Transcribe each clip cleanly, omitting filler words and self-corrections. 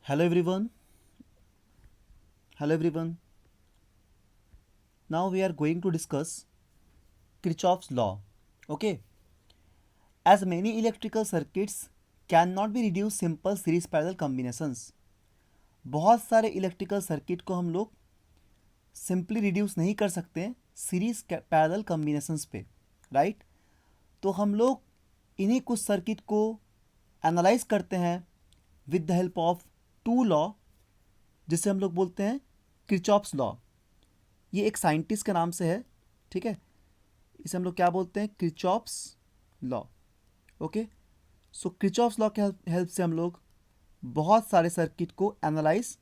Hello everyone. Hello everyone. Now we are going to discuss Kirchhoff's law. Okay. As many electrical circuits cannot be reduced simple series parallel combinations. बहुत सारे electrical circuit को हम लोग simply reduce नहीं कर सकते हैं series parallel combinations पे, राइट। तो हम लोग इन्हीं कुछ सर्किट को एनालाइज करते हैं with the help of two law, जिसे हम लोग बोलते हैं किरचॉफ्स लॉ। ये एक साइंटिस्ट के नाम से है, ठीक है। इसे हम लोग क्या बोलते हैं? Kirchhoff's law. ओके, सो किरचॉफ्स लॉ के हेल्प से हम लोग बहुत सारे सर्किट को एनालाइज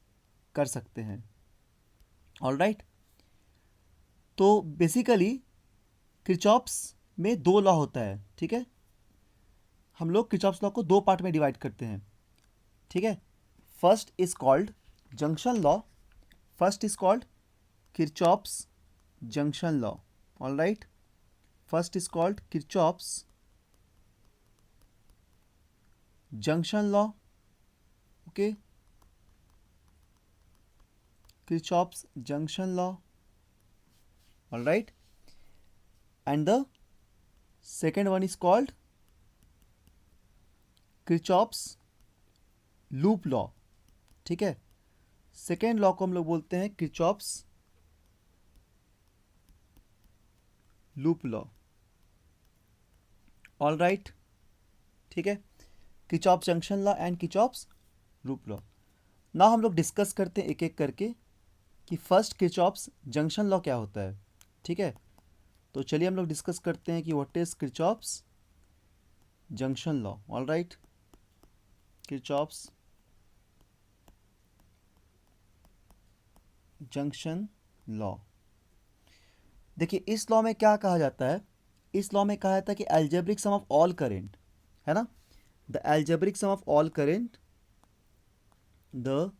कर सकते हैं। ऑलराइट, तो बेसिकली किरचॉफ्स में दो लॉ होता है, ठीक है। हम लोग किरचॉफ्स लॉ को दो पार्ट में डिवाइड करते हैं, ठीक है। First is called junction law. First is called Kirchhoff's junction law. Alright, first is called Kirchhoff's junction law. Okay, Kirchhoff's junction law. All right, and the second one is called Kirchhoff's loop law. ठीक है, second law को हम लोग बोलते हैं Kirchhoff's loop law. All right, ठीक है, Kirchhoff's junction law and Kirchhoff's loop law. ना हम लोग डिस्कस करते हैं एक एक करके कि फर्स्ट किरचॉफ्स जंक्शन लॉ क्या होता है, ठीक है। तो चलिए हम लोग डिस्कस करते हैं कि what is Kirchhoff's junction law. Alright, Kirchhoff's junction law. देखिए, इस लॉ में क्या कहा जाता है? इस लॉ में कहा जाता है कि algebraic sum of all current, है ना, the algebraic sum of all current, the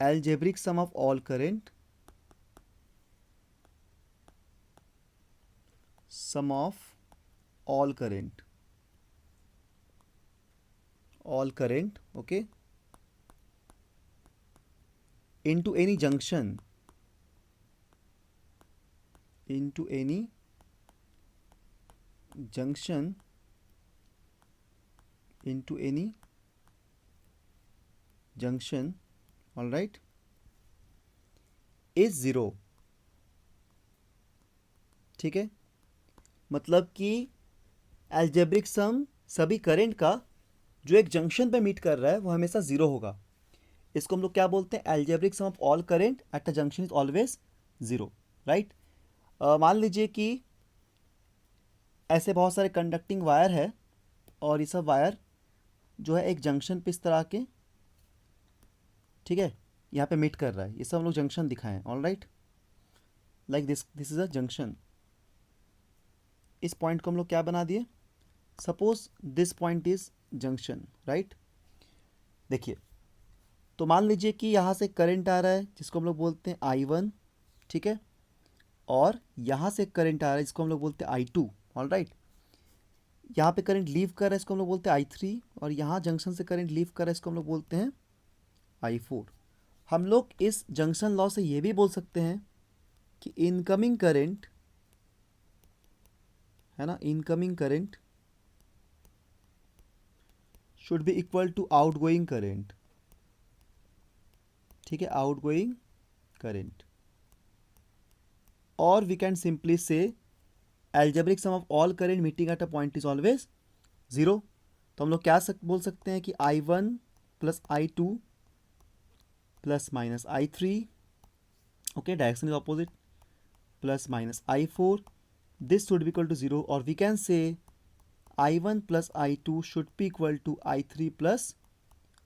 algebraic sum of all current, sum of all current, all current, okay, into any junction, into any junction, into any junction, all right, is zero. ठीक है, मतलब कि algebraic sum सभी current का जो एक junction पे meet कर रहा है वो हमेशा ज़ीरो होगा। इसको हम लोग क्या बोलते हैं? Algebraic sum of all current eight a junction is always zero, right. मान लीजिए कि ऐसे बहुत सारे कंडक्टिंग वायर है और ये सब वायर जो है एक जंक्शन पे इस तरह के, ठीक है, यहाँ पे मीट कर रहा है। ये सब हम लोग जंक्शन दिखाएं। All right, like this is a junction. इस पॉइंट को हम लोग क्या बना दिए? Suppose this point is junction, right. देखिए, तो मान लीजिए कि यहाँ से करंट आ रहा है जिसको हम लोग बोलते हैं I1, ठीक है, और यहाँ से करंट आ रहा है जिसको हम लोग बोलते हैं I2। ऑल राइट, यहाँ पे करंट लीव कर रहा है इसको हम लोग बोलते हैं I3, और यहाँ जंक्शन से करंट लीव कर रहा है इसको हम लोग बोलते हैं I4। हम लोग इस जंक्शन लॉ से ये भी बोल सकते हैं कि इनकमिंग करंट, है ना, incoming current should be equal to outgoing current, ठीक है, आउटगोइंग करंट। और we can simply say algebraic sum of all current meeting at a point is always zero. तो हम लोग क्या बोल सकते हैं कि I1 plus I2 plus minus I3, okay, direction is opposite, plus minus I4, this should be equal to 0, or we can say I1 plus I2 should be equal to I3 plus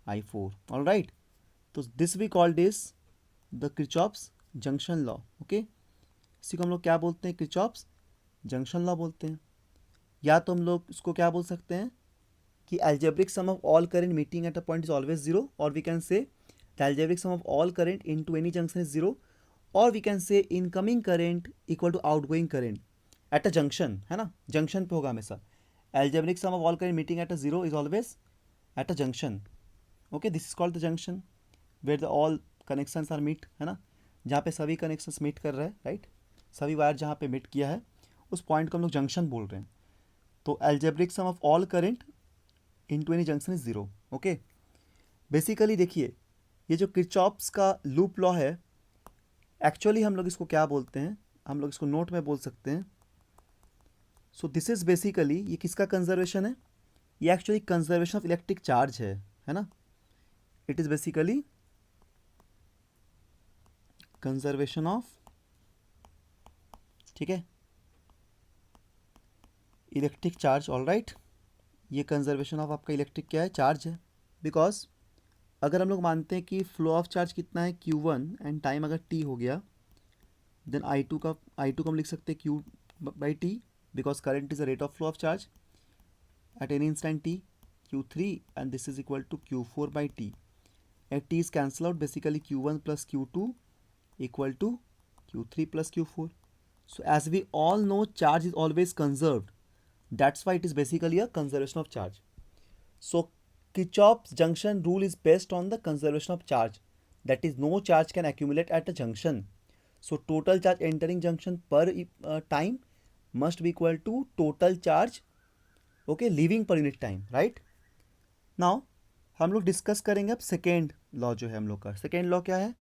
I4. All right, तो this we called is the Kirchhoff's junction law. Okay, इसी को हम लोग क्या बोलते हैं? Kirchhoff's junction law बोलते हैं। या तो हम लोग इसको क्या बोल सकते हैं कि algebraic sum of all current meeting at a point is always zero, or we can say the algebraic sum of all current into any junction is zero, or we can say incoming current equal to outgoing current at a junction, है ना, junction पे होगा हमेशा। Algebraic sum of all current meeting at a zero is always at a junction. Okay, this is called the junction where the all connections are meet, है ना, जहाँ पे सभी कनेक्शंस मीट कर रहे हैं, राइट, सभी वायर जहाँ पे मीट किया है उस पॉइंट को हम लोग जंक्शन बोल रहे हैं। तो algebraic sum of all current into any junction is zero. Okay, basically देखिए, ये जो किरचॉफ्स का लूप लॉ है, एक्चुअली हम लोग इसको क्या बोलते हैं, हम लोग इसको नोट में बोल सकते हैं। सो दिस इज बेसिकली, ये किसका कंजर्वेशन है, ये actually conservation of electric charge है ना, it is basically conservation of, ठीक है, इलेक्ट्रिक चार्ज, ऑल राइट, ये कंजर्वेशन ऑफ आपका इलेक्ट्रिक क्या है, चार्ज है। बिकॉज अगर हम लोग मानते हैं कि फ्लो ऑफ चार्ज कितना है Q1 एंड टाइम अगर t हो गया, देन I2 को हम लिख सकते हैं Q/T, because current is the rate of flow of charge at any instant t, Q3, and this is equal to Q4/T. At t is cancel out, basically Q1 plus Q2 equal to Q3 plus Q4. So as we all know, charge is always conserved. That's why it is basically a conservation of charge. So Kirchhoff's junction rule is based on the conservation of charge. That is, no charge can accumulate at a junction. So total charge entering junction per time must be equal to total charge, okay, leaving per unit time, right? Now हम लोग discuss करेंगे अब second law, जो है हम लोग का second law क्या है,